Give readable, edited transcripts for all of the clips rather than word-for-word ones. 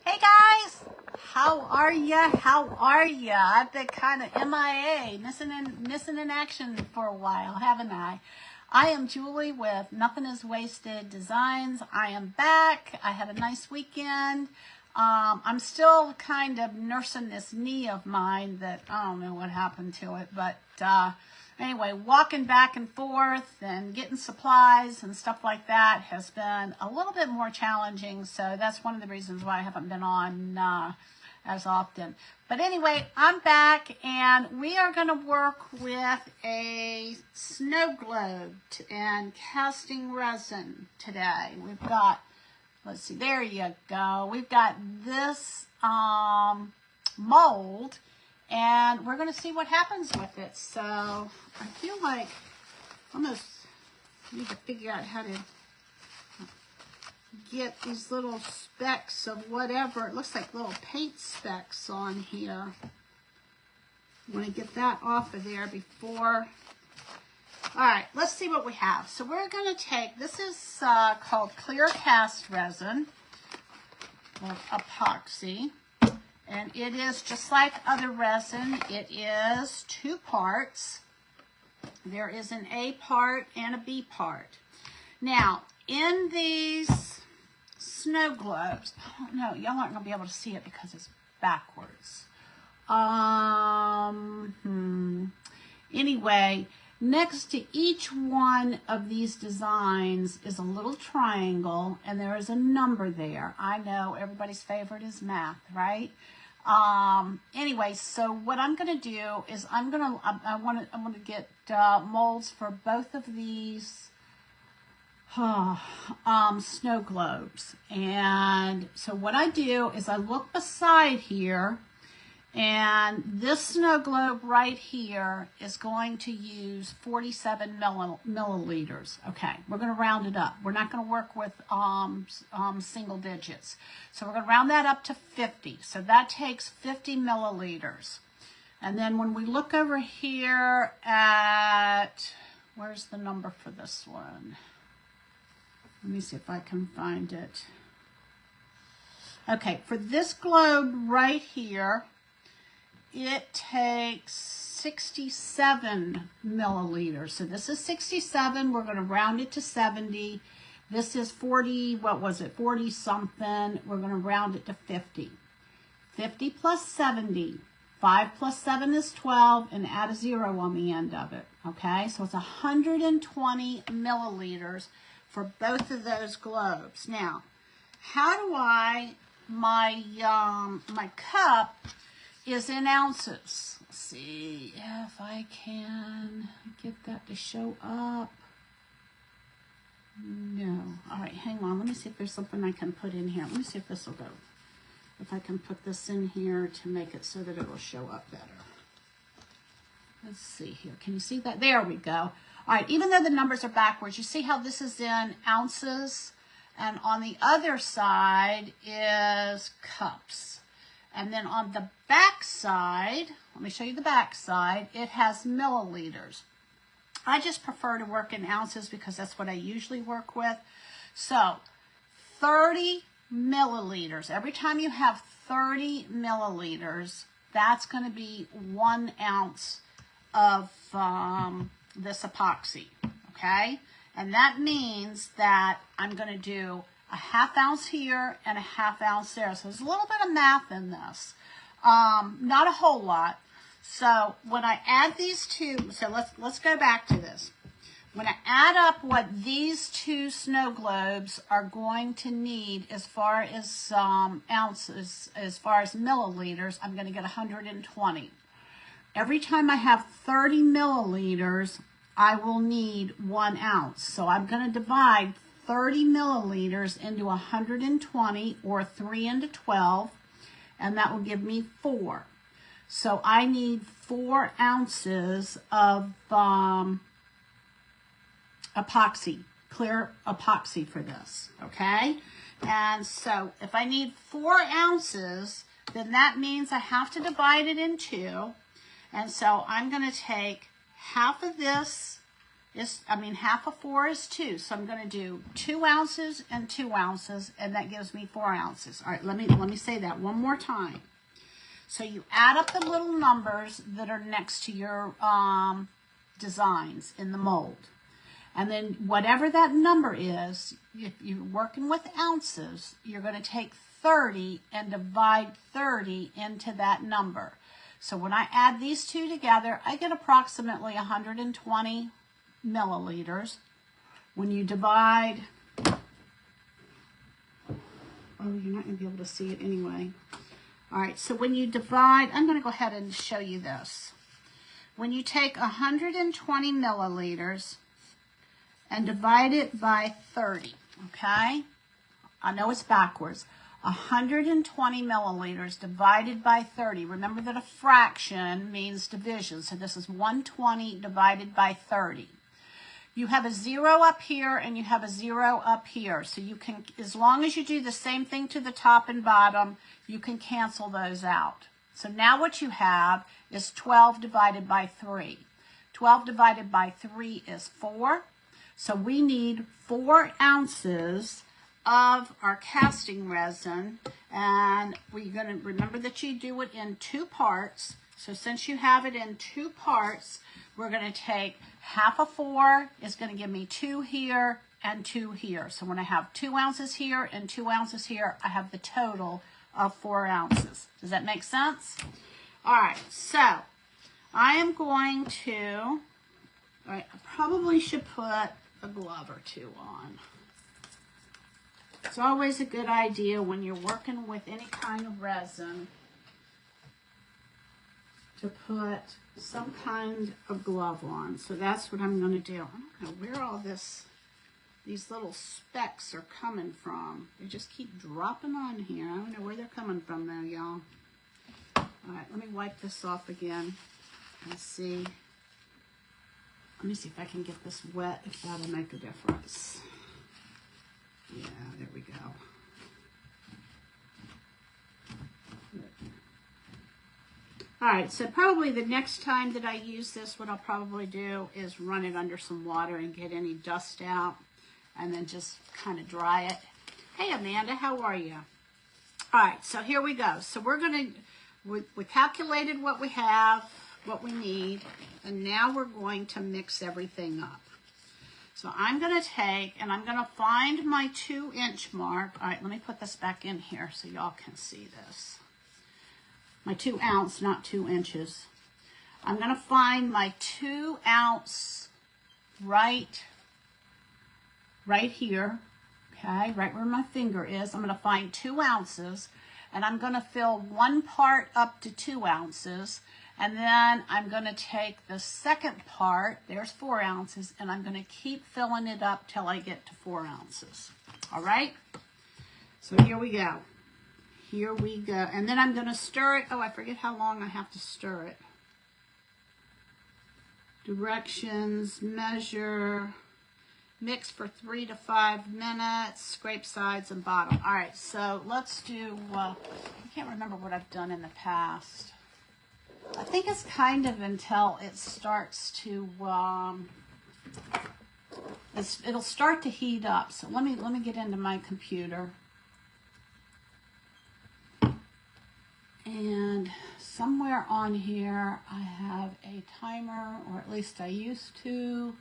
Hey guys, how are ya? How are ya? I've been kind of MIA, missing in action for a while, haven't I? I am Julie with Nothing Is Wasted Designs. I am back. I had a nice weekend. I'm still kind of nursing this knee of mine that I don't know what happened to it, but anyway, walking back and forth and getting supplies and stuff like that has been a little bit more challenging. So that's one of the reasons why I haven't been on as often. But anyway, I'm back and we are going to work with a snow globe and casting resin today. We've got, let's see, there you go. We've got this mold. And we're going to see what happens with it. So I feel like I almost need to figure out how to get these little specks of whatever. It looks like little paint specks on here. I want to get that off of there before. All right, let's see what we have. So we're going to take, this is called clear cast resin or epoxy. And it is just like other resin. It is two parts. There is an A part and a B part. Now, in these snow globes, I don't know, y'all aren't going to be able to see it because it's backwards. Anyway, next to each one of these designs is a little triangle, and there is a number there. I know everybody's favorite is math, right? Anyway, so what I'm going to do is I want to get molds for both of these snow globes. And so what I do is I look beside here, and this snow globe right here is going to use 47 milliliters. Okay, we're going to round it up. We're not going to work with single digits. So we're going to round that up to 50. So that takes 50 milliliters. And then when we look over here at, where's the number for this one? Let me see if I can find it. Okay, for this globe right here, it takes 67 milliliters. So this is 67. We're going to round it to 70. This is 40, what was it, 40 something. We're going to round it to 50. 50 plus 70. 5 plus 7 is 12, and add a 0 on the end of it. Okay, so it's 120 milliliters for both of those globes. Now, how do my cup is in ounces. Let's see if I can get that to show up. No. All right, hang on. Let me see if there's something I can put in here. Let me see if this will go. If I can put this in here to make it so that it will show up better. Let's see here. Can you see that? There we go. All right, even though the numbers are backwards, you see how this is in ounces? And on the other side is cups. And then on the back side, let me show you the back side, it has milliliters. I just prefer to work in ounces because that's what I usually work with. So 30 milliliters. Every time you have 30 milliliters, that's going to be 1 ounce of this epoxy, okay? And that means that I'm going to do a half ounce here and a half ounce there. So there's a little bit of math in this. Not a whole lot. So when I add these two, so let's go back to this. When I add up what these two snow globes are going to need as far as ounces, as far as milliliters, I'm going to get 120. Every time I have 30 milliliters, I will need 1 ounce. So I'm going to divide 30 milliliters into 120, or 3 into 12, and that will give me 4. So I need 4 ounces of epoxy, clear epoxy for this, okay? And so if I need 4 ounces, then that means I have to divide it in 2. And so I'm going to take half of this half of 4 is 2. So I'm going to do 2 ounces and 2 ounces, and that gives me 4 ounces. All right, let me say that one more time. So you add up the little numbers that are next to your designs in the mold. And then whatever that number is, if you're working with ounces, you're going to take 30 and divide 30 into that number. So when I add these two together, I get approximately 120 milliliters. When you divide, oh, you're not going to be able to see it anyway. All right, so when you divide, I'm going to go ahead and show you this. When you take 120 milliliters and divide it by 30, okay? I know it's backwards. 120 milliliters divided by 30. Remember that a fraction means division, so this is 120 divided by 30. You have a 0 up here and you have a 0 up here, so you can, as long as you do the same thing to the top and bottom, you can cancel those out. So now what you have is 12 divided by 3. 12 divided by 3 is 4. So we need 4 ounces of our casting resin, and we're going to remember that you do it in 2 parts. So since you have it in 2 parts, we're going to take half of 4 is going to give me 2 here and 2 here. So when I have 2 ounces here and 2 ounces here, I have the total of 4 ounces. Does that make sense? All right, so I am going to, all right, I probably should put a glove or 2 on. It's always a good idea when you're working with any kind of resin to put some kind of glove on. So that's what I'm going to do. I don't know where all these little specks are coming from. They just keep dropping on here. I don't know where they're coming from though, y'all. All right, let me wipe this off again and see. Let me see if I can get this wet, if that'll make a difference. Yeah, there we go. All right, so probably the next time that I use this, what I'll probably do is run it under some water and get any dust out, and then just kind of dry it. Hey, Amanda, how are you? All right, so here we go. So we're going to, we calculated what we have, what we need, and now we're going to mix everything up. So I'm going to take, and I'm going to find my 2-inch mark. All right, let me put this back in here so y'all can see this. My 2 ounce, not 2 inches. I'm going to find my 2 ounce right here, okay, right where my finger is. I'm going to find 2 ounces, and I'm going to fill 1 part up to 2 ounces. And then I'm going to take the second part, there's 4 ounces, and I'm going to keep filling it up till I get to 4 ounces. All right? So here we go. Here we go. And then I'm going to stir it. Oh, I forget how long I have to stir it. Directions, measure, mix for 3 to 5 minutes, scrape sides and bottom. All right, so let's do, I can't remember what I've done in the past. I think it's kind of until it starts to, it'll start to heat up. So let me get into my computer. And somewhere on here, I have a timer, or at least I used to.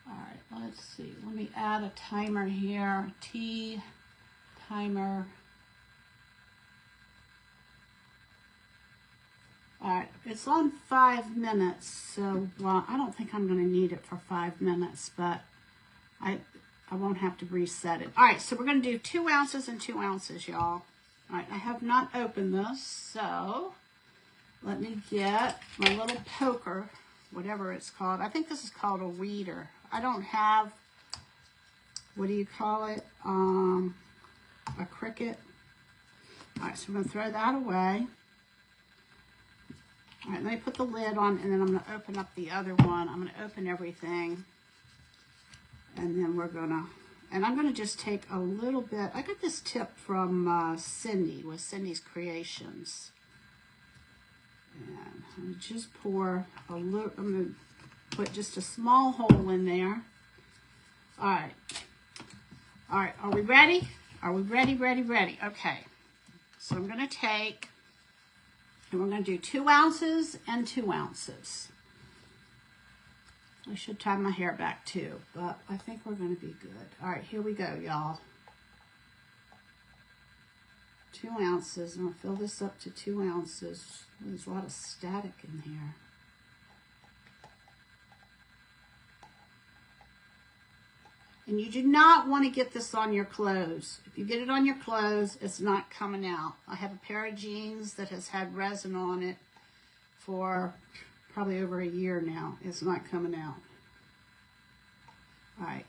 All right, let's see. Let me add a timer here. T timer. All right, it's on 5 minutes, so I don't think I'm going to need it for 5 minutes, but I won't have to reset it. All right, so we're going to do 2 ounces and 2 ounces, y'all. All right, I have not opened this, so let me get my little poker, whatever it's called. I think this is called a weeder. I don't have, what do you call it, a cricket. All right, so I'm going to throw that away. All right, let me put the lid on, and then I'm going to open up the other one. I'm going to open everything, and then we're going to, and I'm going to just take a little bit. I got this tip from Cindy, with Cindy's Creations. And I'm going to just pour a little, I'm going to Put just a small hole in there. All right. All right, are we ready? Are we ready, ready? Okay. So I'm going to take, and we're going to do 2 ounces and 2 ounces. I should tie my hair back too, but I think we're going to be good. All right, here we go, y'all. 2 ounces, and I'll fill this up to 2 ounces. There's a lot of static in here. And you do not want to get this on your clothes. If you get it on your clothes, it's not coming out. I have a pair of jeans that has had resin on it for probably over a year now. It's not coming out. All right.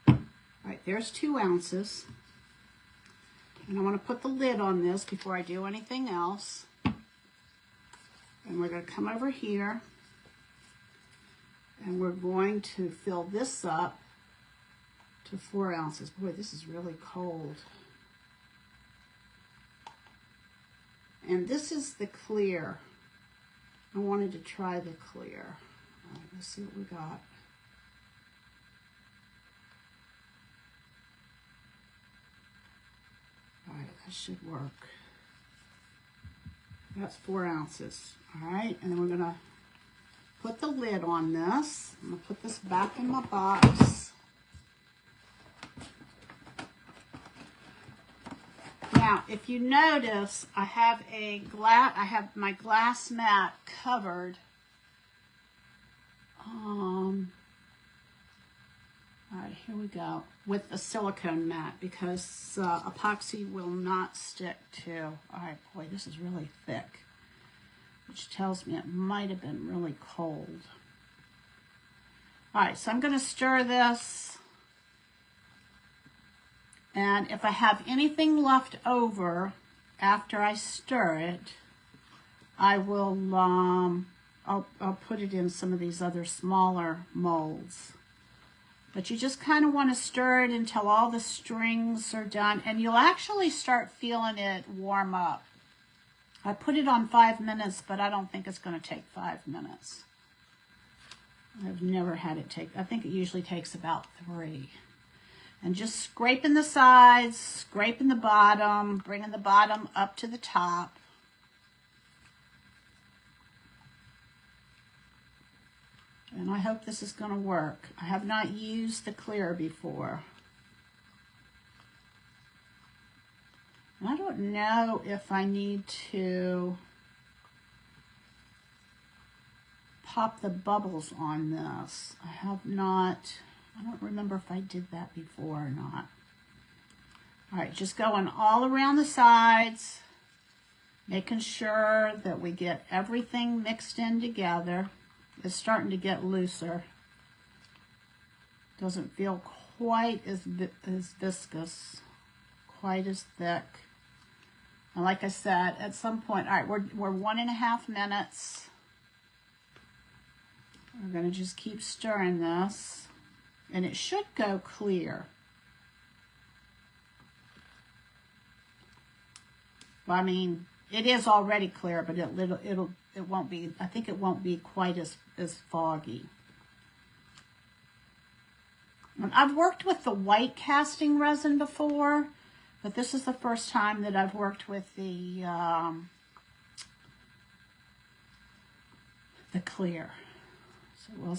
All right, there's 2 ounces. And I want to put the lid on this before I do anything else. And we're going to come over here. And we're going to fill this up to 4 ounces. Boy, this is really cold. And this is the clear. I wanted to try the clear. All right, let's see what we got. All right, that should work. That's 4 ounces. All right, and then we're going to put the lid on this. I'm going to put this back in my box. Now, if you notice, I have my glass mat covered. All right, here we go, with the silicone mat, because epoxy will not stick to. All right, boy, this is really thick, which tells me it might have been really cold. All right, so I'm going to stir this. And if I have anything left over after I stir it, I will, I'll put it in some of these other smaller molds. But you just kind of want to stir it until all the strings are done, and you'll actually start feeling it warm up. I put it on 5 minutes, but I don't think it's going to take 5 minutes. I've never had it take, I think it usually takes about 3. And just scraping the sides, scraping the bottom, bringing the bottom up to the top. And I hope this is going to work. I have not used the clear before. And I don't know if I need to pop the bubbles on this. I have not. I don't remember if I did that before or not. All right, just going all around the sides, making sure that we get everything mixed in together. It's starting to get looser. Doesn't feel quite as viscous, quite as thick. And like I said, at some point, all right, we're 1.5 minutes. We're going to just keep stirring this. And it should go clear. Well, I mean, it is already clear, but it won't be. I think it won't be quite as foggy. And I've worked with the white casting resin before, but this is the first time that I've worked with the clear. So we'll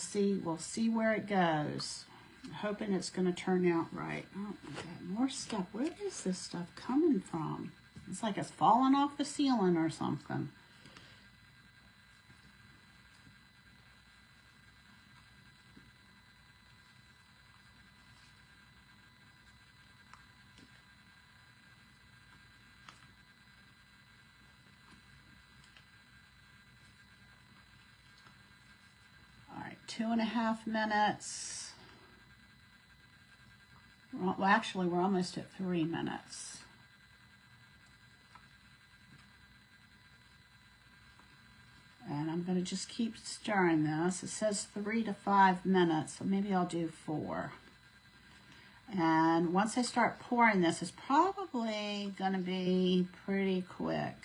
see where it goes. I'm hoping it's going to turn out right. Oh, we got more stuff. Where is this stuff coming from? It's like it's falling off the ceiling or something. All right, 2.5 minutes. Well, actually, we're almost at 3 minutes. And I'm going to just keep stirring this. It says 3 to 5 minutes, so maybe I'll do 4. And once I start pouring this, it's probably going to be pretty quick.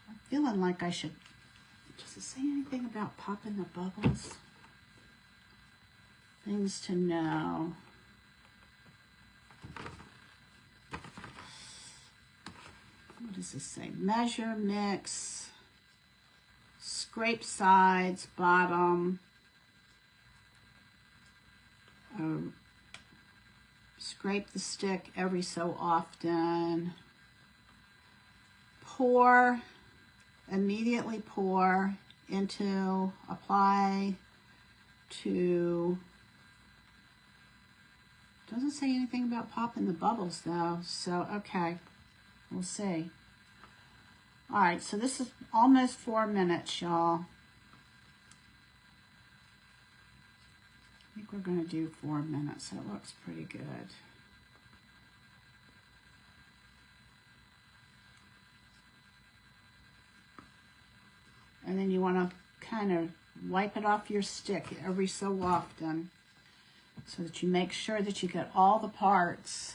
I'm feeling like I should Does it say anything about popping the bubbles? Things to know. What does this say? Measure, mix, scrape sides, bottom. Scrape the stick every so often. Pour, immediately pour into, apply to, doesn't say anything about popping the bubbles though, so okay, we'll see. All right, so this is almost 4 minutes, y'all. I think we're going to do 4 minutes. That looks pretty good. And then you want to kind of wipe it off your stick every so often so that you make sure that you get all the parts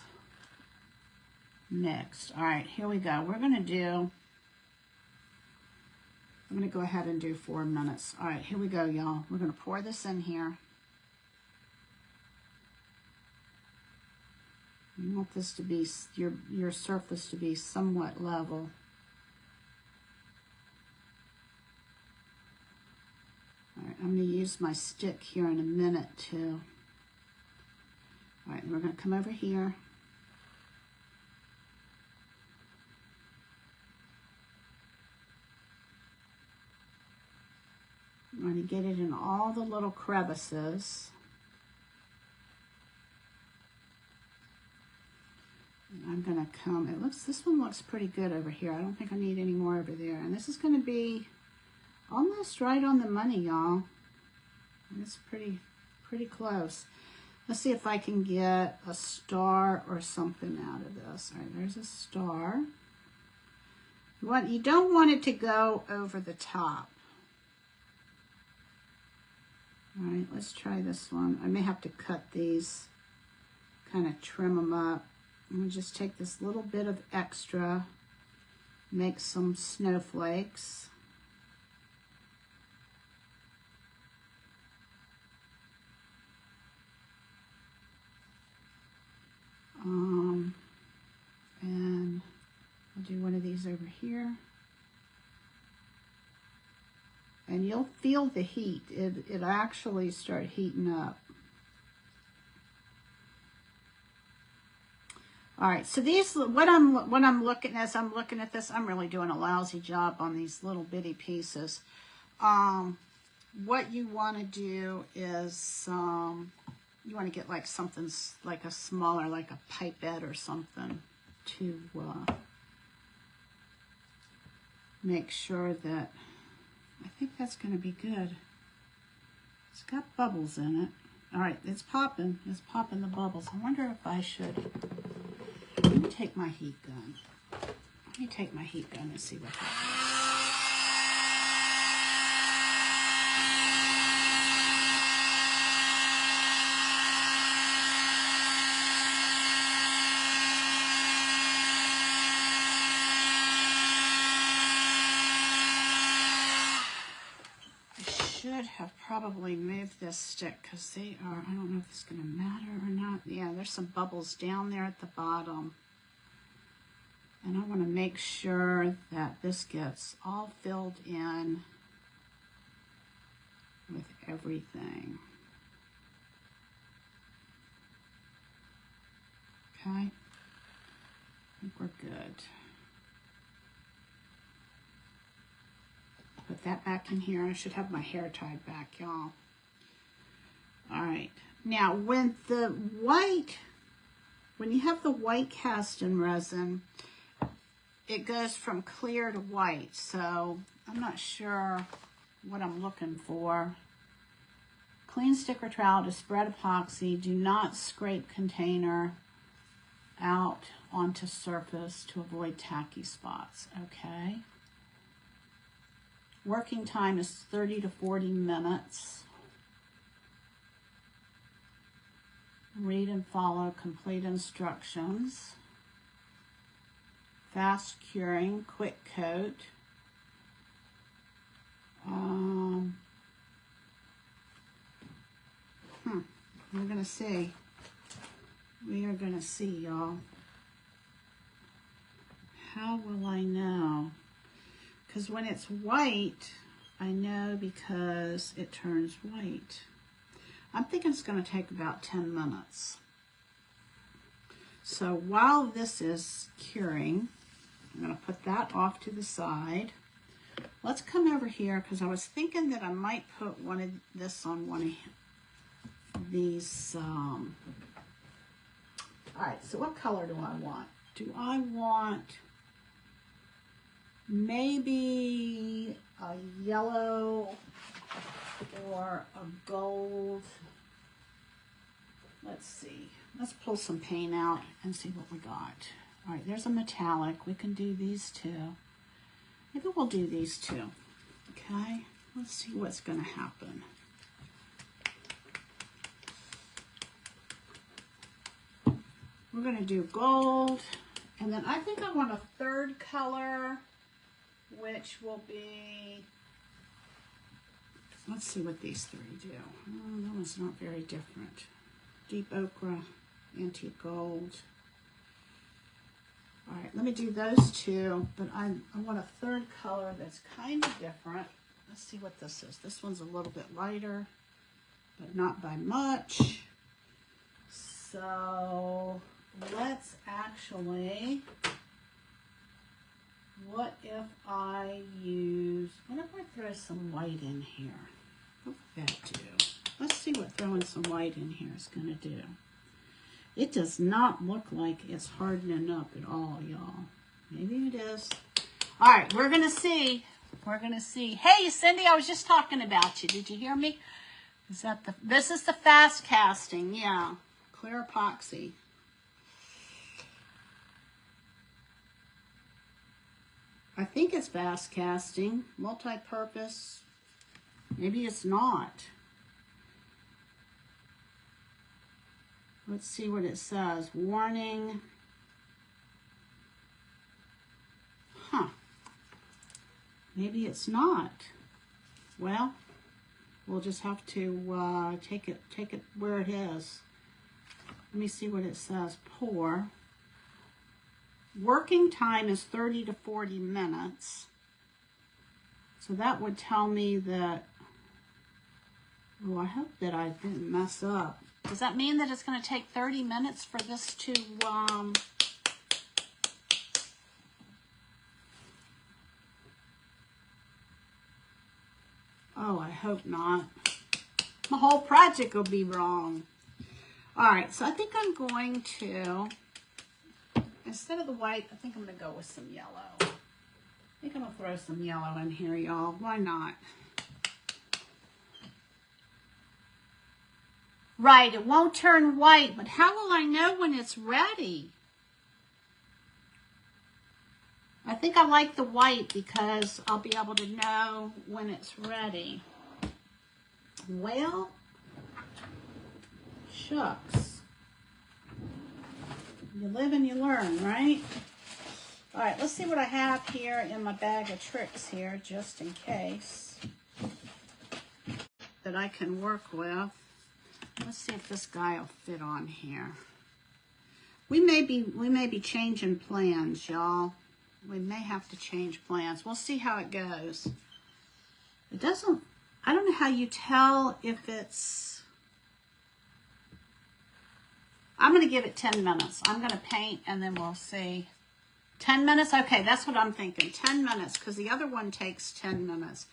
mixed. All right, here we go. I'm going to go ahead and do 4 minutes. All right, here we go, y'all. We're going to pour this in here. You want this to be, your surface to be somewhat level. All right, I'm going to use my stick here in a minute too. All right, and we're going to come over here. I'm going to get it in all the little crevices. And I'm going to come, this one looks pretty good over here. I don't think I need any more over there. And this is going to be almost right on the money, y'all. It's pretty close. Let's see if I can get a star or something out of this. All right, there's a star. You don't want it to go over the top. All right, let's try this one. I may have to cut these, kind of trim them up. I'm going to just take this little bit of extra, make some snowflakes. And I'll do one of these over here. And you'll feel the heat. It'll actually start heating up. All right, so these, what I'm looking at this, I'm really doing a lousy job on these little bitty pieces. What you want to do is, you want to get like something like a smaller, like a pipette or something to make sure that, I think that's going to be good. It's got bubbles in it. All right, it's popping the bubbles. I wonder if I should, let me take my heat gun. Let me take my heat gun and see what happens. Should have probably moved this stick because they are, I don't know if it's going to matter or not. Yeah, there's some bubbles down there at the bottom. And I want to make sure that this gets all filled in with everything. Okay, I think we're good. Put that back in here. I should have my hair tied back, y'all. All right. Now, when you have the white cast in resin, it goes from clear to white. So I'm not sure what I'm looking for. Clean stick or trowel to spread epoxy. Do not scrape container out onto surface to avoid tacky spots. Okay. Working time is 30 to 40 minutes. Read and follow complete instructions. Fast curing, quick coat. We're gonna see. We are gonna see, y'all. How will I know? Because when it's white, I know because it turns white. I'm thinking it's going to take about 10 minutes. So while this is curing, I'm going to put that off to the side. Let's come over here because I was thinking that I might put one of this on one of these. All right, so what color do I want? Do I want maybe a yellow or a gold? Let's see. Let's pull some paint out and see what we got. All right, there's a metallic. We can do these two. Maybe we'll do these two. Okay, let's see what's going to happen. We're going to do gold. And then I think I want a third color, which will be, let's see what these three do. Oh, that one's not very different. Deep ochre, antique gold. All right, let me do those two, but I want a third color that's kind of different. Let's see what this is. This one's a little bit lighter, but not by much. So let's actually, what if I throw some white in here? What would that do? Let's see what throwing some white in here is going to do. It does not look like it's hardening up at all, y'all. Maybe it is. All right, we're going to see. We're going to see. Hey, Cindy, I was just talking about you. Did you hear me? This is the fast casting, yeah. Clear epoxy. I think it's fast casting, multi-purpose. Maybe it's not. Let's see what it says. Warning. Huh. Maybe it's not. Well, we'll just have to take it where it is. Let me see what it says. Pour. Working time is 30 to 40 minutes. So that would tell me that, oh, I hope that I didn't mess up. Does that mean that it's going to take 30 minutes for this to, oh, I hope not. My whole project will be wrong. All right, so I think I'm going to, instead of the white, I think I'm going to go with some yellow. I think I'm going to throw some yellow in here, y'all. Why not? Right, it won't turn white, but how will I know when it's ready? I think I like the white because I'll be able to know when it's ready. Well, shucks. You live and you learn, right? All right, let's see what I have here in my bag of tricks here, just in case, that I can work with. Let's see if this guy will fit on here. We may be changing plans, y'all. We may have to change plans. We'll see how it goes. It doesn't, I don't know how you tell if it's, I'm going to give it 10 minutes. I'm going to paint and then we'll see. 10 minutes? Okay, that's what I'm thinking. 10 minutes, because the other one takes 10 minutes.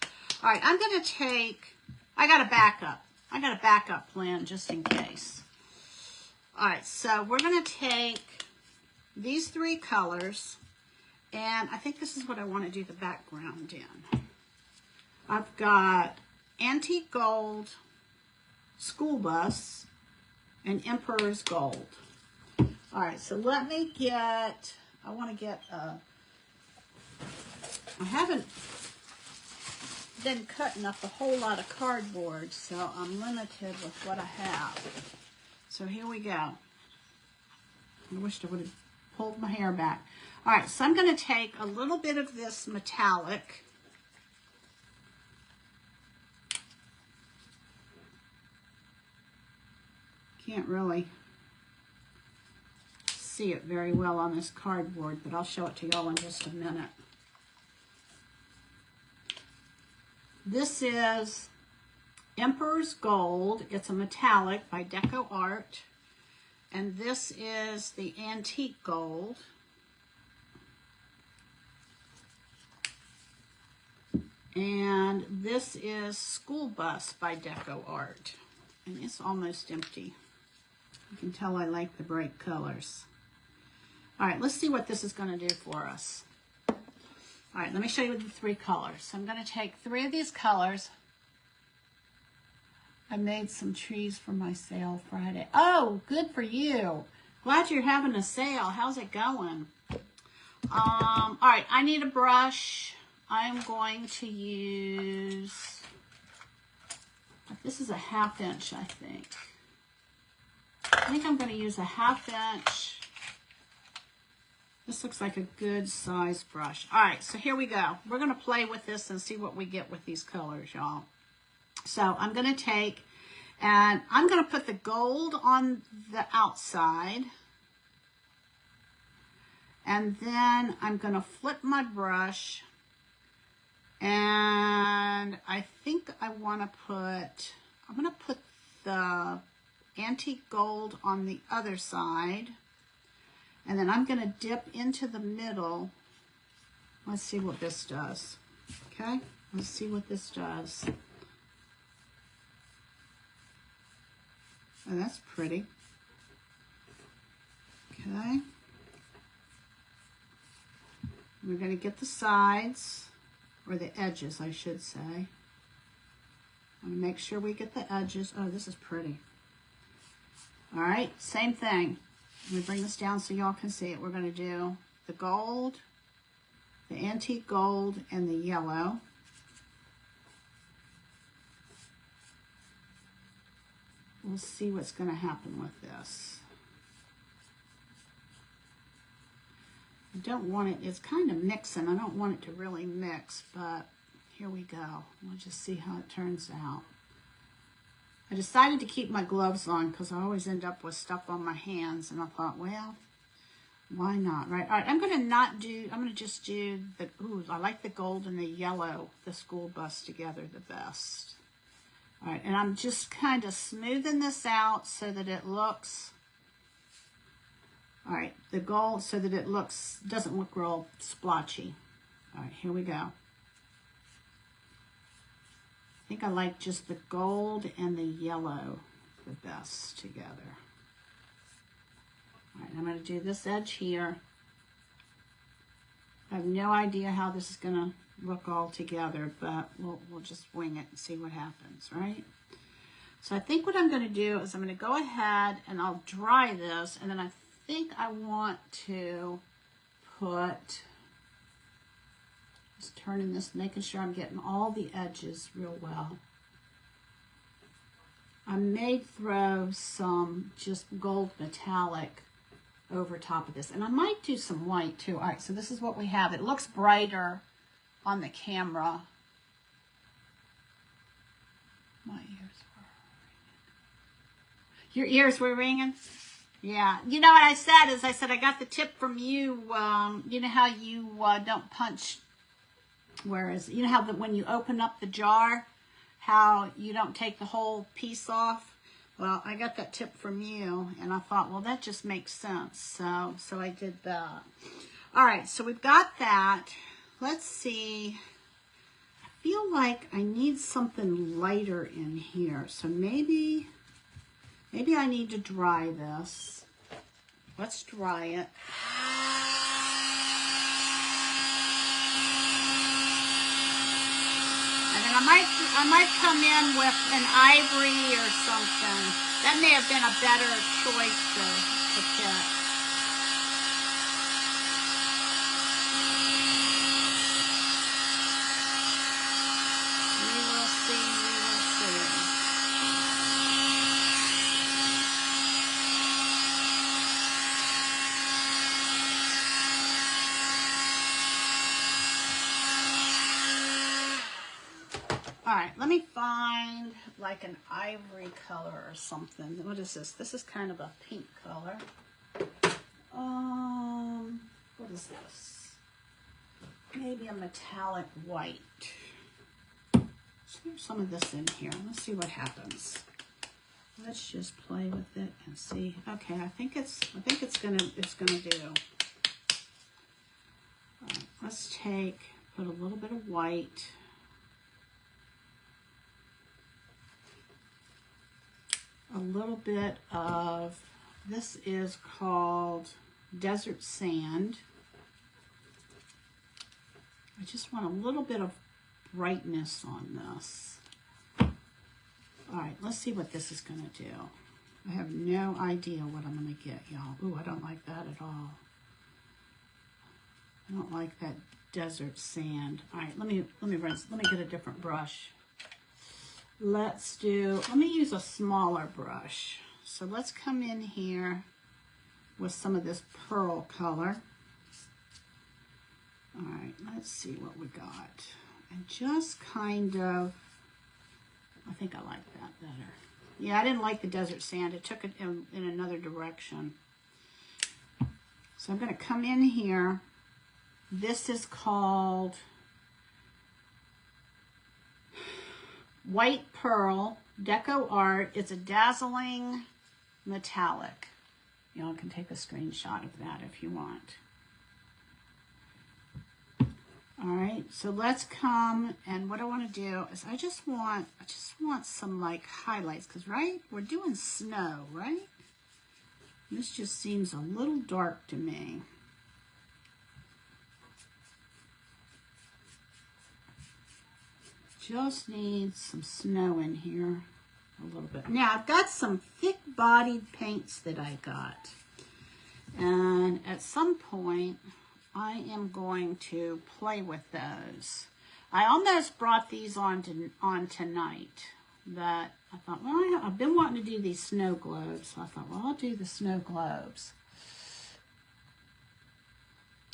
All right, I'm going to take, I got a backup. I got a backup plan just in case. All right, so we're going to take these three colors, and I think this is what I want to do the background in. I've got antique gold, school bus, and emperor's gold. All right, so let me get, I want to get I haven't been cutting up a whole lot of cardboard, so I'm limited with what I have. So here we go. I wished I would have pulled my hair back. All right, so I'm going to take a little bit of this metallic, Can't really see it very well on this cardboard, but I'll show it to y'all in just a minute. This is Emperor's Gold. It's a metallic by Deco Art. And this is the Antique Gold. And this is School Bus by Deco Art. And it's almost empty. You can tell I like the bright colors. All right, let's see what this is going to do for us. All right, let me show you the 3 colors. So I'm going to take 3 of these colors. I made some trees for my sale Friday. Oh, good for you. Glad you're having a sale. How's it going? All right, I need a brush. I'm going to use, this is a 1/2 inch, I think. I think I'm going to use a 1/2 inch. This looks like a good size brush. All right, so here we go. We're going to play with this and see what we get with these colors, y'all. So I'm going to take, and I'm going to put the gold on the outside. And then I'm going to flip my brush. And I think I want to put, I'm going to put the antique gold on the other side. And then I'm going to dip into the middle. Let's see what this does. Okay, let's see what this does. Oh, that's pretty. Okay. We're going to get the sides. Or the edges, I should say. I want to make sure we get the edges. Oh, this is pretty. All right, same thing. Let me bring this down so y'all can see it. We're going to do the gold, the antique gold, and the yellow. We'll see what's going to happen with this. I don't want it, it's kind of mixing. I don't want it to really mix, but here we go. We'll just see how it turns out. I decided to keep my gloves on because I always end up with stuff on my hands, and I thought, well, why not, right? All right, I'm going to just do the, ooh, I like the gold and the yellow, the school bus together the best. All right, and I'm just kind of smoothing this out so that it looks, all right, the gold, so that it doesn't look real splotchy. All right, here we go. I think I like just the gold and the yellow the best together. All right, I'm going to do this edge here. I have no idea how this is going to look all together, but we'll just wing it and see what happens, right? So I think what I'm going to do is I'm going to go ahead and I'll dry this, and then I think I want to put, just turning this, making sure I'm getting all the edges real well. I may throw some just gold metallic over top of this, and I might do some white too. All right, so this is what we have. It looks brighter on the camera. My ears were ringing. Your ears were ringing? Yeah. You know what I said is, I said, I got the tip from you. You know how you don't punch, whereas, you know how when you open up the jar, how you don't take the whole piece off? Well, I got that tip from you, and I thought, well, that just makes sense. So I did that. All right, so we've got that. Let's see. I feel like I need something lighter in here. So maybe I need to dry this. Let's dry it. And then I might come in with an ivory or something. That may have been a better choice to pick. We will see. All right, let me find like an ivory color or something. What is this? This is kind of a pink color. What is this? Maybe a metallic white. Let's leave some of this in here. Let's see what happens. Let's just play with it and see. Okay, I think it's gonna do. All right, let's put a little bit of white. A little bit of, this is called desert sand. I just want a little bit of brightness on this. All right, let's see what this is going to do. I have no idea what I'm going to get, y'all. Ooh, I don't like that at all. I don't like that desert sand. All right, let me get a different brush. Let me use a smaller brush. So let's come in here with some of this pearl color. All right, let's see what we got. And just kind of, I think I like that better. Yeah, I didn't like the desert sand. It took it in another direction. So I'm going to come in here. This is called White Pearl Deco Art. It's a dazzling metallic. Y'all can take a screenshot of that if you want. All right, so let's come, and what I want to do is I just want some like highlights, because right, we're doing snow, right? This just seems a little dark to me. Just need some snow in here a little bit. Now I've got some thick bodied paints that I got, and at some point I am going to play with those. I almost brought these on tonight, but I thought, well, I've been wanting to do these snow globes, so I thought, well, I'll do the snow globes.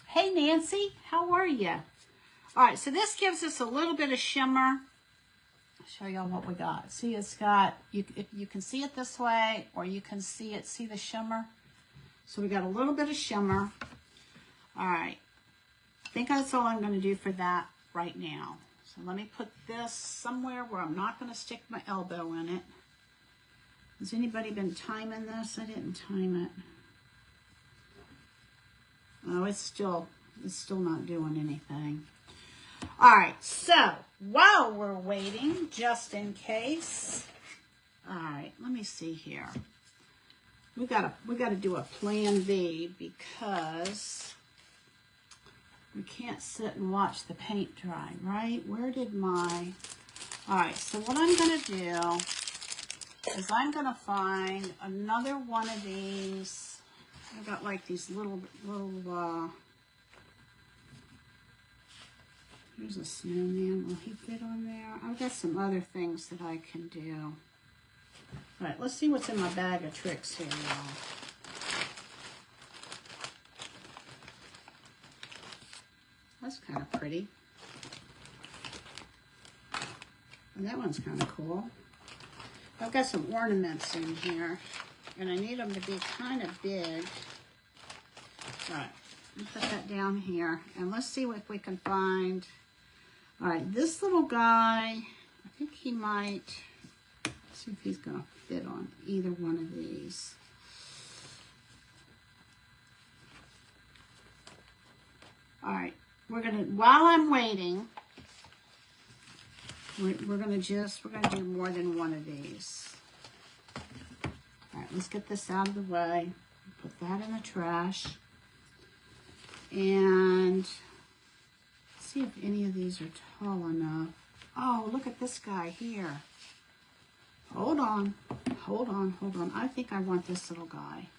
Hey Nancy, how are you? All right, so this gives us a little bit of shimmer. I'll show y'all what we got. See, it's got, you can see it this way, or you can see the shimmer. So we got a little bit of shimmer. All right, I think that's all I'm going to do for that right now. So let me put this somewhere where I'm not going to stick my elbow in it. Has anybody been timing this? I didn't time it. Oh, it's still not doing anything. All right, so while we're waiting, just in case. All right, let me see here. We gotta do a plan B, because we can't sit and watch the paint dry, right? Where did my... All right, so what I'm going to do is I'm going to find another one of these. I've got like these little here's a snowman. Will he fit on there? I've got some other things that I can do. All right, let's see what's in my bag of tricks here, y'all. That's kind of pretty. And that one's kind of cool. I've got some ornaments in here, and I need them to be kind of big. All right, let me put that down here, and let's see if we can find... All right, this little guy, I think he might... Let's see if he's going to fit on either one of these. All right. We're gonna, while I'm waiting, we're gonna do more than one of these. All right, let's get this out of the way. Put that in the trash. And see if any of these are tall enough. Oh, look at this guy here. Hold on. I think I want this little guy.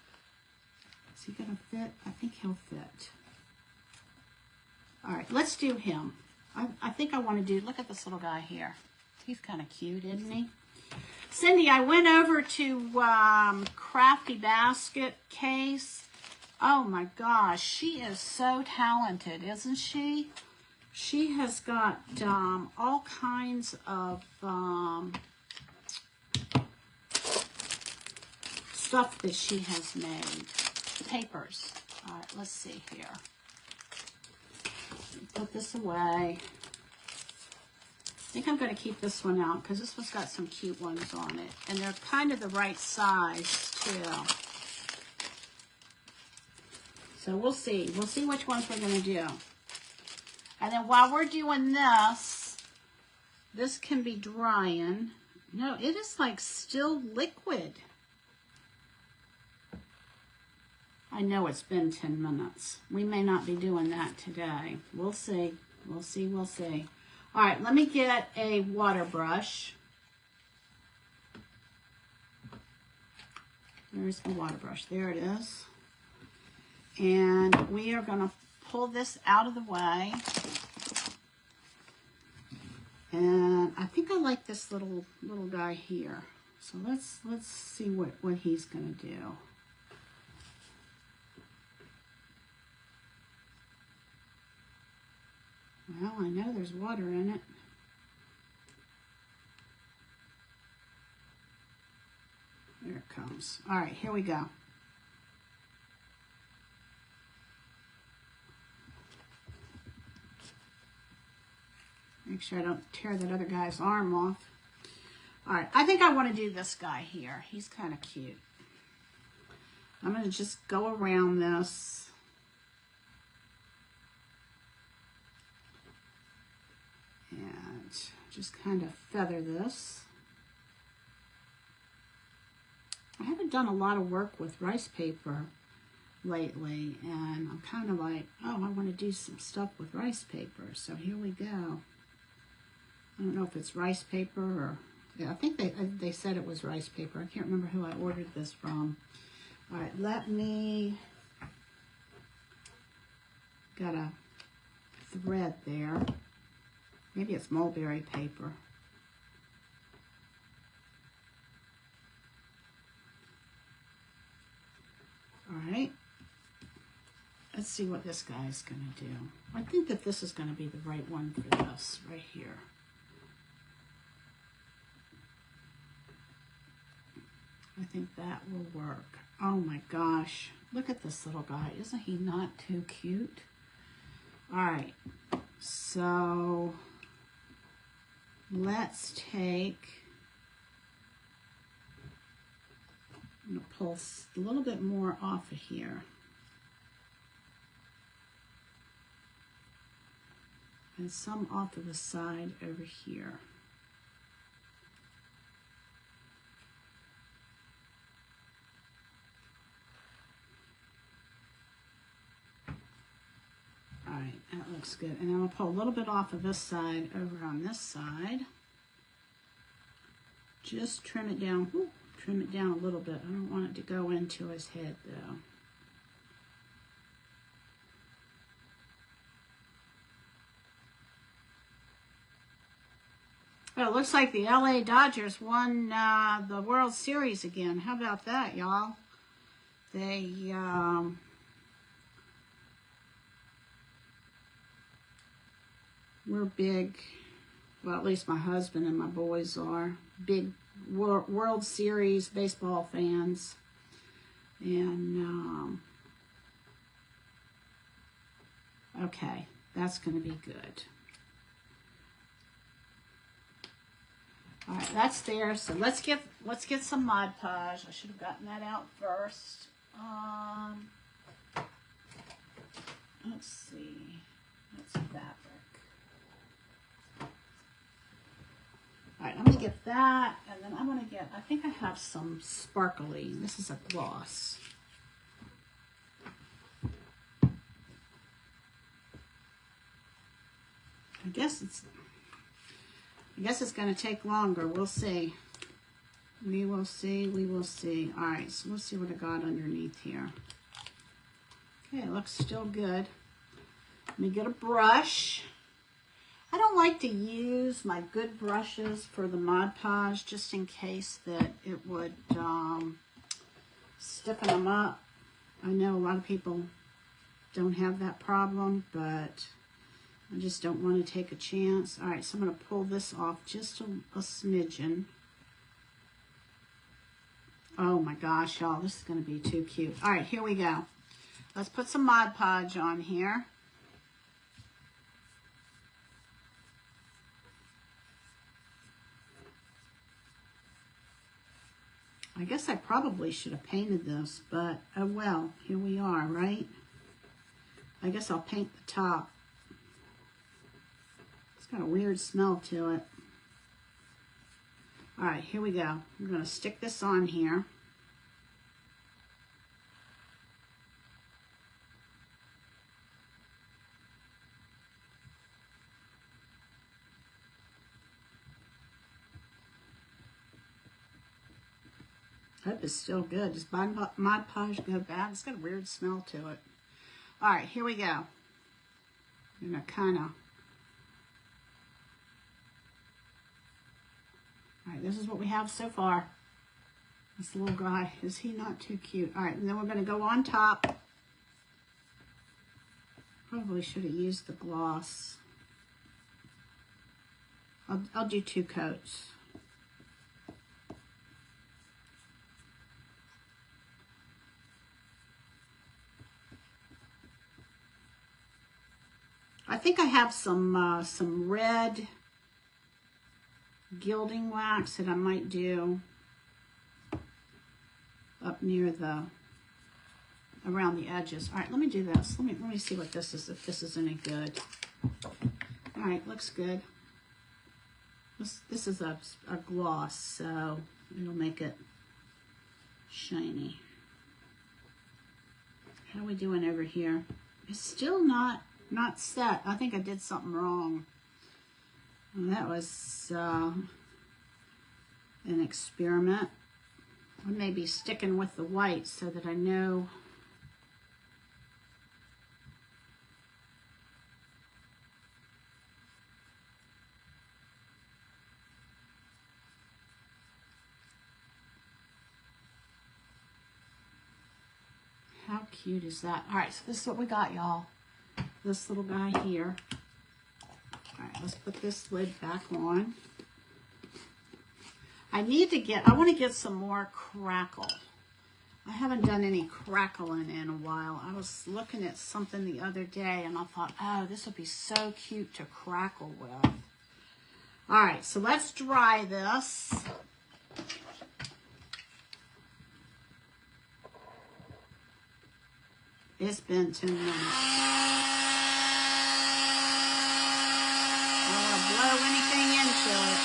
Is he gonna fit? I think he'll fit. All right, let's do him. I think I want to do, look at this little guy here. He's kind of cute, isn't he? Cindy, I went over to Crafty Basket Case. Oh my gosh, she is so talented, isn't she? She has got all kinds of stuff that she has made. Papers. All right, let's see here. Put this away. I think I'm going to keep this one out because this one's got some cute ones on it. And they're kind of the right size, too. So we'll see. We'll see which ones we're going to do. And then while we're doing this, this can be drying. No, it is like still liquid. I know it's been 10 minutes. We may not be doing that today. We'll see. We'll see. We'll see. All right, let me get a water brush. There's my water brush. There it is. And we are going to pull this out of the way. And I think I like this little guy here. So let's see what he's going to do. Well, I know there's water in it. There it comes. All right, here we go. Make sure I don't tear that other guy's arm off. All right, I think I want to do this guy here. He's kind of cute. I'm going to just go around this. And just kind of feather this. I haven't done a lot of work with rice paper lately, and I'm kind of like, oh, I want to do some stuff with rice paper. So here we go. I don't know if it's rice paper or, yeah, I think they said it was rice paper. I can't remember who I ordered this from. All right, let me, got a thread there. Maybe it's mulberry paper. All right. Let's see what this guy's going to do. I think that this is going to be the right one for this right here. I think that will work. Oh my gosh. Look at this little guy. Isn't he not too cute? All right. So let's take, I'm going to pull a little bit more off of here. And some off of the side over here. All right, that looks good. And then I'll pull a little bit off of this side over on this side. Just trim it down. Whoo, trim it down a little bit. I don't want it to go into his head though. Well, it looks like the LA Dodgers won the World Series again. How about that, y'all? They we're big, well, at least my husband and my boys are big World Series baseball fans. And okay, that's going to be good. All right, that's there. So let's get some Mod Podge. I should have gotten that out first. Let's see. That's fabric. All right, I'm gonna get that, and then I'm gonna get, I think I have some sparkly. This is a gloss. I guess it's going to take longer. We'll see. We will see. We will see. All right, so we'll see what I got underneath here. Okay, it looks still good. Let me get a brush. I don't like to use my good brushes for the Mod Podge just in case that it would stiffen them up. I know a lot of people don't have that problem, but I just don't want to take a chance. All right, so I'm going to pull this off just a smidgen. Oh my gosh, y'all, this is going to be too cute. All right, here we go. Let's put some Mod Podge on here. I guess I probably should have painted this, but oh well, here we are, right? I guess I'll paint the top. It's got a weird smell to it. All right, here we go. I'm going to stick this on here. Hope it's still good. Does Mod Podge go bad? It's got a weird smell to it. All right, here we go. I'm going to kind of... All right, this is what we have so far. This little guy, is he not too cute? All right, and then we're going to go on top. Probably should have used the gloss. I'll do 2 coats. I think I have some red gilding wax that I might do up near around the edges. All right, let me do this. Let me see what this is, if this is any good. All right, looks good. This is a gloss, so it'll make it shiny. How are we doing over here? It's still not set. I think I did something wrong. Well, that was an experiment. I may be sticking with the white so that I know. How cute is that? All right, so this is what we got, y'all. This little guy here. All right, let's put this lid back on. I want to get some more crackle. I haven't done any crackling in a while. I was looking at something the other day and I thought, oh, this would be so cute to crackle with. All right, so let's dry this. It's been 10 minutes. I don't want to blow anything into it.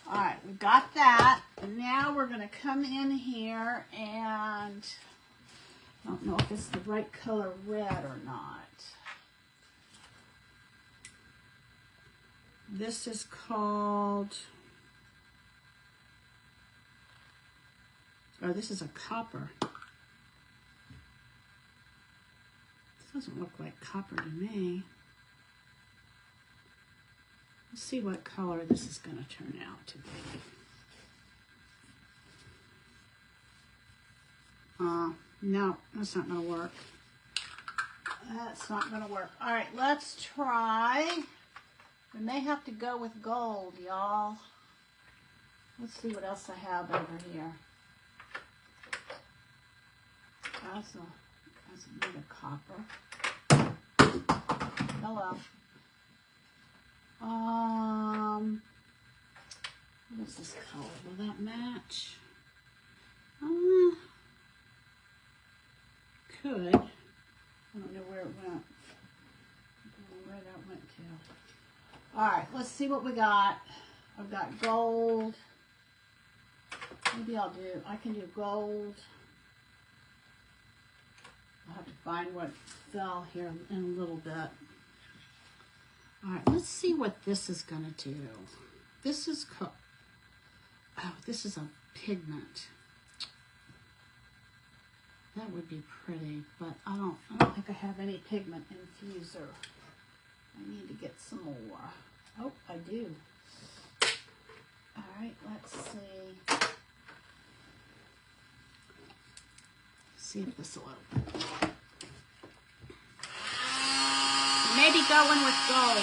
All right, we got that. Now we're going to come in here and I don't know if it's the right color red or not. This is called, oh, this is a copper. This doesn't look like copper to me. Let's see what color this is going to turn out to be. No, that's not going to work. That's not going to work. All right, let's try. We may have to go with gold, y'all. Let's see what else I have over here. That's another copper. Hello. What is this color? Will that match? Could. I don't know where it went. I don't know where that went to. All right, let's see what we got. I've got gold. Maybe I can do gold. I'll have to find what fell here in a little bit. All right, let's see what this is going to do. This is, this is a pigment. That would be pretty, but I don't think I have any pigment infuser. I need to get some more. Oh, I do. All right, let's see. See if this will open. Maybe going with gold.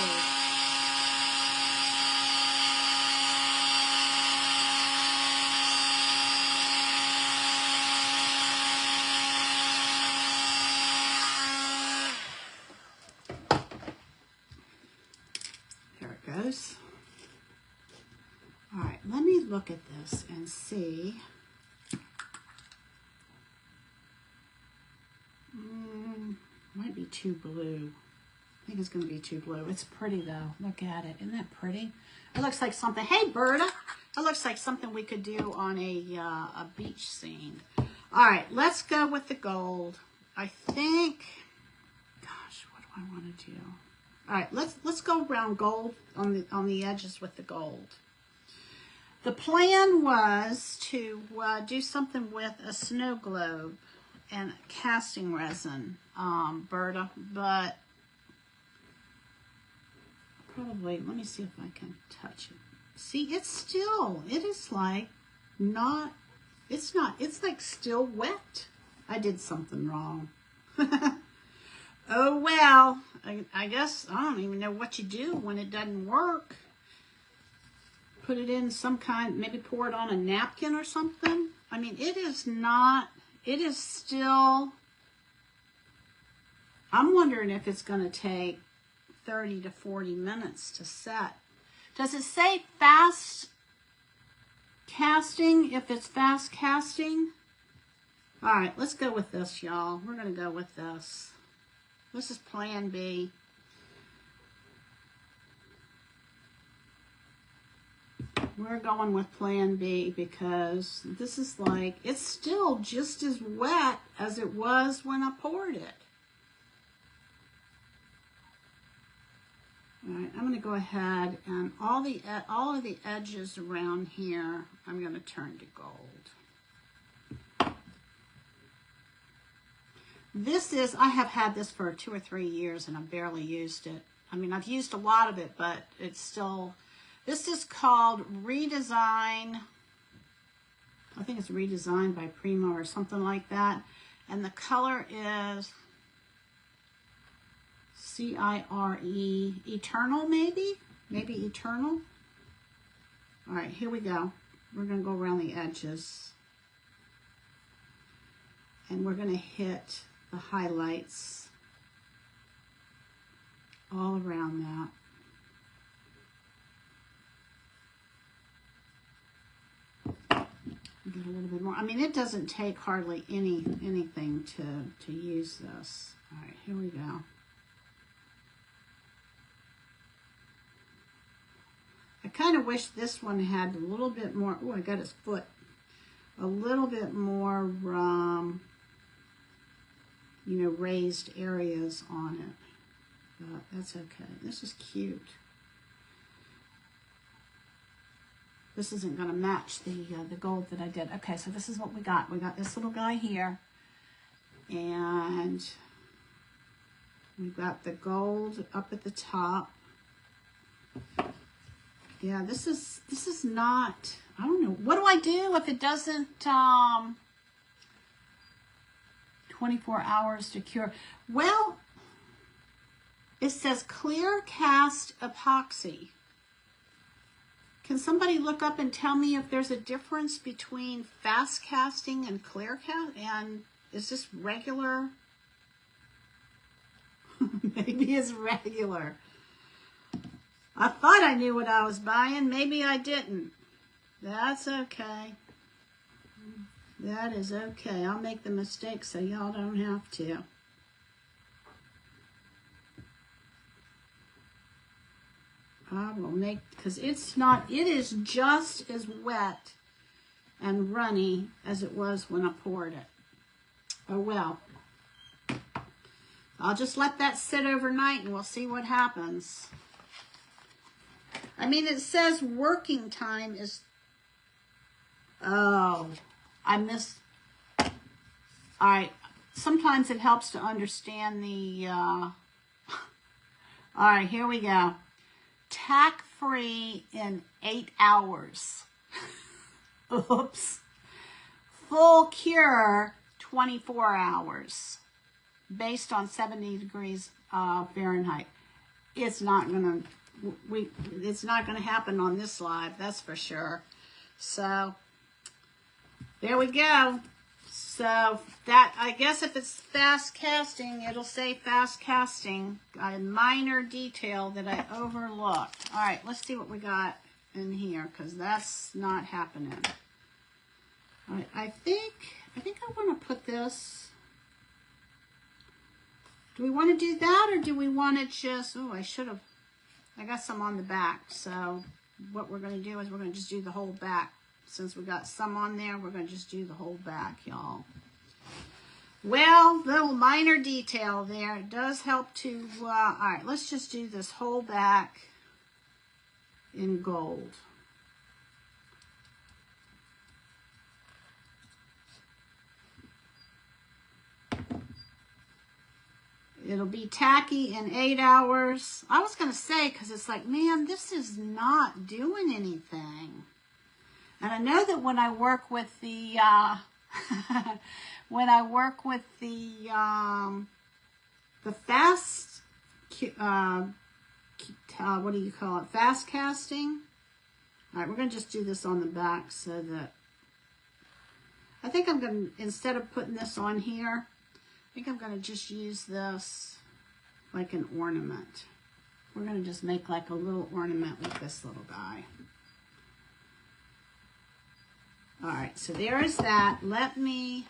There it goes. All right, let me look at this and see. Might be too blue. I think it's going to be too blue. It's pretty though. Look at it. Isn't that pretty? It looks like something. Hey, Berta. It looks like something we could do on a beach scene. All right, let's go with the gold. I think. Gosh, what do I want to do? All right, let's go around gold on the edges with the gold. The plan was to do something with a snow globe and casting resin, Berta, but probably, let me see if I can touch it. See, it is like not, it's like still wet. I did something wrong. Oh, well, I guess, I don't even know what you do when it doesn't work. Put it in some kind, maybe pour it on a napkin or something. I mean, it is still, I'm wondering if it's going to take 30 to 40 minutes to set. Does it say fast casting, if it's fast casting? All right, let's go with this, y'all. We're going to go with this. This is plan B. We're going with plan B because this is like, it's still just as wet as it was when I poured it. All right, I'm going to go ahead and all of the edges around here, I'm going to turn to gold. This is, I have had this for 2 or 3 years and I've barely used it. I mean, I've used a lot of it, but it's still, this is called Redesign. I think it's Redesigned by Primo or something like that. And the color is C-I-R-E, Eternal maybe? Maybe Eternal? All right, here we go. We're going to go around the edges. And we're going to hit the highlights all around that. Get a little bit more. I mean, it doesn't take hardly anything to use this. All right, here we go. I kind of wish this one had a little bit more. Oh, I got his foot. A little bit more, you know, raised areas on it. But that's okay. This is cute. This isn't going to match the gold that I did. Okay, so this is what we got. We got this little guy here. And we've got the gold up at the top. Yeah, this is not, I don't know. What do I do if it doesn't 24 hours to cure? Well, it says clear cast epoxy. Can somebody look up and tell me if there's a difference between fast casting and clear cast? And is this regular? Maybe it's regular. I thought I knew what I was buying. Maybe I didn't. That's okay. That is okay. I'll make the mistake so y'all don't have to. I will make, because it's not, it is just as wet and runny as it was when I poured it. Oh well. I'll just let that sit overnight and we'll see what happens. I mean, it says working time is, oh, I missed, all right, sometimes it helps to understand the, all right, here we go. Tack-free in 8 hours. Oops. Full cure, 24 hours. Based on 70 degrees Fahrenheit. It's not gonna happen on this live, that's for sure. So there we go. So that, I guess if it's fast casting, it'll say fast casting. A minor detail that I overlooked. All right, let's see what we got in here, because that's not happening. All right, I think I want to put this. Do we want to do that, or do we want to just, oh, I got some on the back. So what we're going to do is we're going to just do the whole back. Since we got some on there, we're going to just do the whole back, y'all. Well, little minor detail there. It does help to, all right, let's just do this whole back in gold. It'll be tacky in 8 hours. I was going to say, because it's like, man, this is not doing anything. And I know that when I work with the, fast, what do you call it? Fast casting. All right, we're going to just do this on the back so that, I think I'm going to, instead of putting this on here, I think I'm going to just use this like an ornament. We're going to just make like a little ornament with this little guy. All right, so there is that. Let's see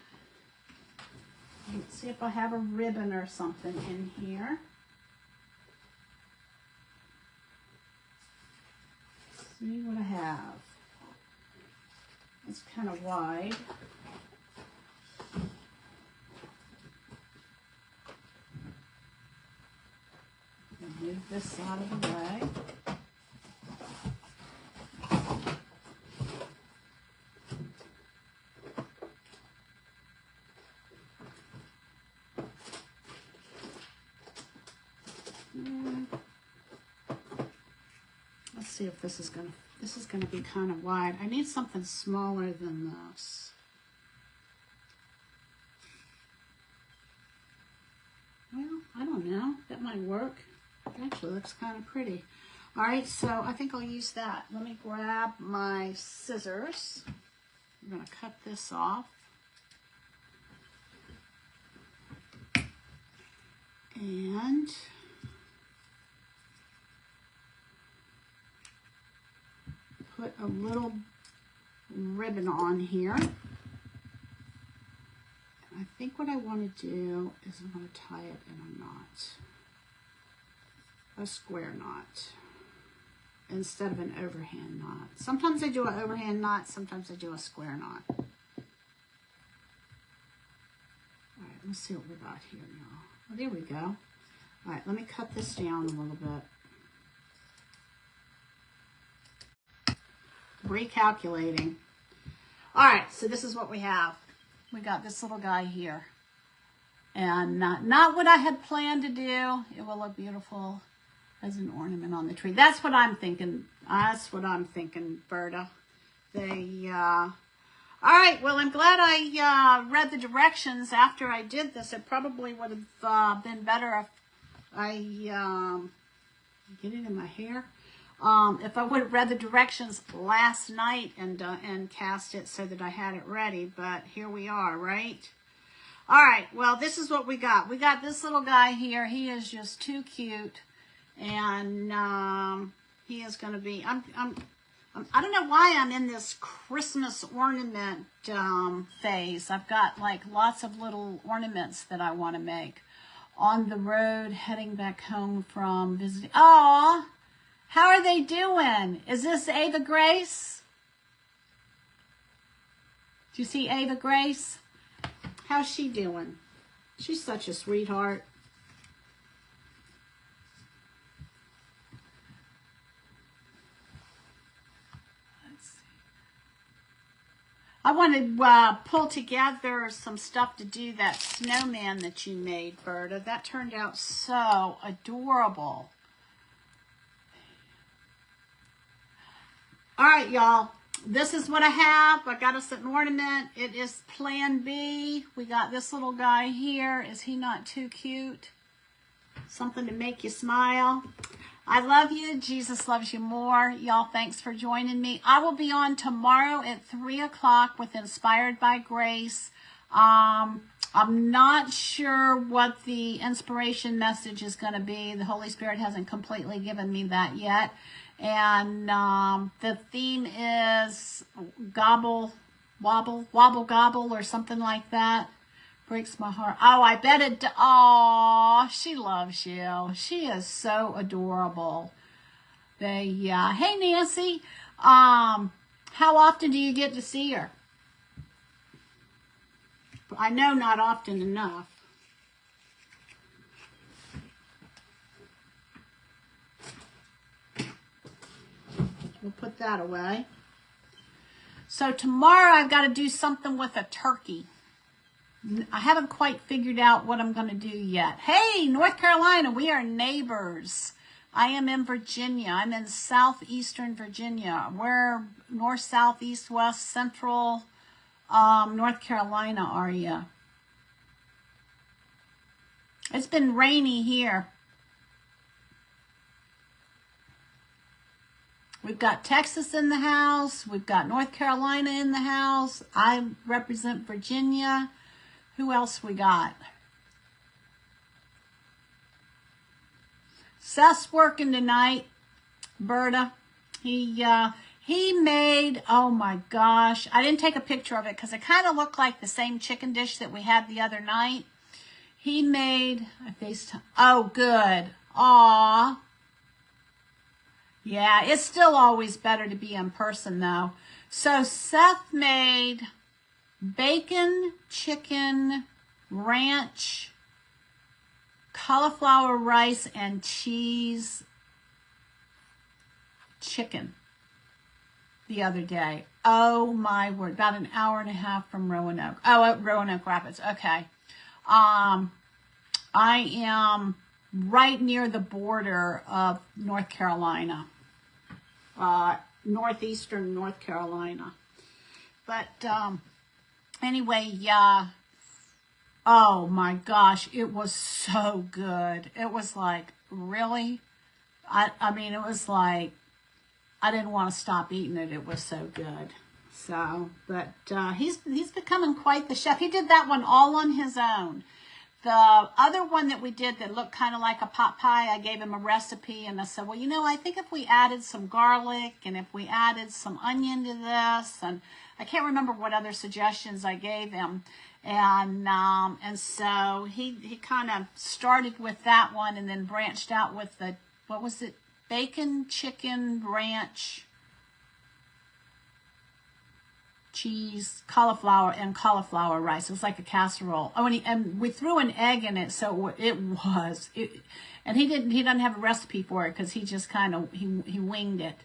if I have a ribbon or something in here. See what I have. It's kind of wide. Move this out of the way. Let's see if this is gonna be kind of wide. I need something smaller than this. Well, I don't know. That might work. It actually looks kind of pretty. All right, so I think I'll use that. Let me grab my scissors. I'm going to cut this off. And put a little ribbon on here. I think what I want to do is I'm going to tie it in a knot. A square knot instead of an overhand knot. Sometimes I do an overhand knot, sometimes I do a square knot. All right, let's see what we got here, y'all. Oh, there we go. All right, let me cut this down a little bit. Recalculating. All right, so this is what we have. We got this little guy here. And not what I had planned to do. It will look beautiful as an ornament on the tree. That's what I'm thinking. That's what I'm thinking, Berta. All right, well, I'm glad I read the directions after I did this. It probably would have been better if I get it in my hair. If I would have read the directions last night and cast it so that I had it ready, but here we are, right? All right, well, this is what we got. We got this little guy here. He is just too cute, and he is going to be. I don't know why I'm in this Christmas ornament phase. I've got like lots of little ornaments that I want to make. On the road, heading back home from visiting. Aw, how are they doing? Is this Ava Grace? Do you see Ava Grace? How's she doing? She's such a sweetheart. Let's see. I want to pull together some stuff to do that snowman that you made, Berta. That turned out so adorable. All right, y'all. This is what I have. I got us an ornament. It is Plan B. We got this little guy here. Is he not too cute? Something to make you smile. I love you. Jesus loves you more. Y'all, thanks for joining me. I will be on tomorrow at 3 o'clock with Inspired by Grace. I'm not sure what the inspiration message is going to be. The Holy Spirit hasn't completely given me that yet. And the theme is gobble, wobble, wobble, gobble, or something like that. Breaks my heart. Oh, I bet it. Oh, she loves you. She is so adorable. Hey, Nancy. How often do you get to see her? I know not often enough. We'll put that away. So tomorrow I've got to do something with a turkey. I haven't quite figured out what I'm going to do yet. Hey, North Carolina, we are neighbors. I am in Virginia. I'm in southeastern Virginia. Where north, south, east, west, central North Carolina are you? It's been rainy here. We've got Texas in the house. We've got North Carolina in the house. I represent Virginia. Who else we got? Seth's working tonight. Berta. He made, oh my gosh. I didn't take a picture of it because it kind of looked like the same chicken dish that we had the other night. He made, oh good. Aw. Yeah, it's still always better to be in person though. So Seth made bacon, chicken, ranch, cauliflower rice, and cheese chicken the other day. Oh my word, about an hour and a half from Roanoke. Oh, at Roanoke Rapids, okay. I am right near the border of North Carolina. Northeastern North Carolina. But anyway, yeah. Oh my gosh, it was so good. It was like, really? I mean, it was like, I didn't want to stop eating it. It was so good. So, but he's becoming quite the chef. He did that one all on his own. The other one that we did that looked kind of like a pot pie, I gave him a recipe and I said, well, you know, I think if we added some garlic and if we added some onion to this, and I can't remember what other suggestions I gave him. And so he kind of started with that one and then branched out with the, what was it? Bacon, chicken, ranch, cheese, cauliflower, and cauliflower rice. It was like a casserole. Oh, and we threw an egg in it, so and he doesn't have a recipe for it because he just kind of he winged it.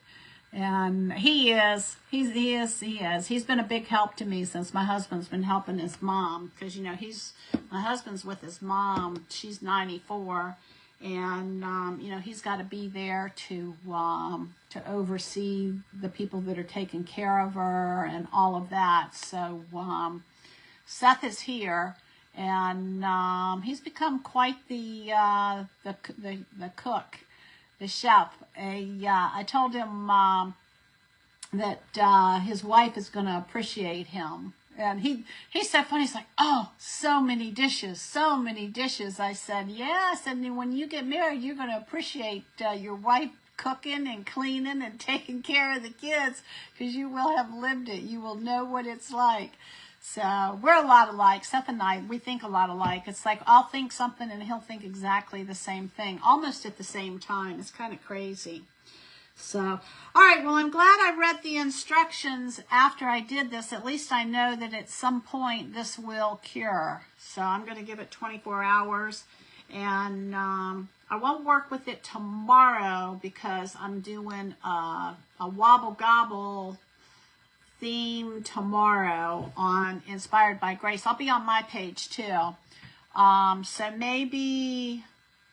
And he's been a big help to me since my husband's been helping his mom, because you know my husband's with his mom. She's 94. And, you know, he's got to be there to oversee the people that are taking care of her and all of that. So, Seth is here and, he's become quite the cook, the chef. I told him, that, his wife is going to appreciate him. And he's so funny. He's like, oh, so many dishes, so many dishes. I said, yeah. I said, when you get married, you're going to appreciate your wife cooking and cleaning and taking care of the kids, because you will have lived it. You will know what it's like. So we're a lot alike. Seth and I, we think a lot alike. It's like I'll think something and he'll think exactly the same thing, almost at the same time. It's kind of crazy. So, all right, well, I'm glad I read the instructions after I did this. At least I know that at some point this will cure. So I'm going to give it 24 hours. And I won't work with it tomorrow because I'm doing a wobble gobble theme tomorrow on Inspired by Grace. I'll be on my page too. So maybe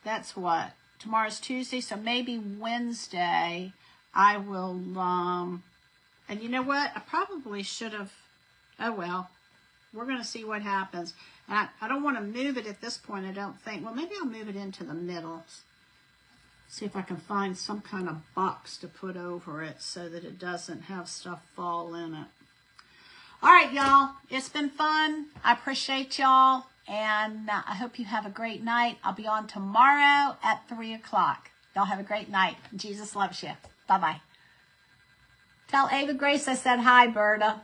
that's what? Tomorrow's Tuesday, so maybe Wednesday I will, and you know what? I probably should have, oh well, we're going to see what happens. And I don't want to move it at this point, I don't think. Well, maybe I'll move it into the middle. See if I can find some kind of box to put over it so that it doesn't have stuff fall in it. All right, y'all. It's been fun. I appreciate y'all. And I hope you have a great night. I'll be on tomorrow at 3 o'clock. Y'all have a great night. Jesus loves you. Bye-bye. Tell Ava Grace I said hi, Berta.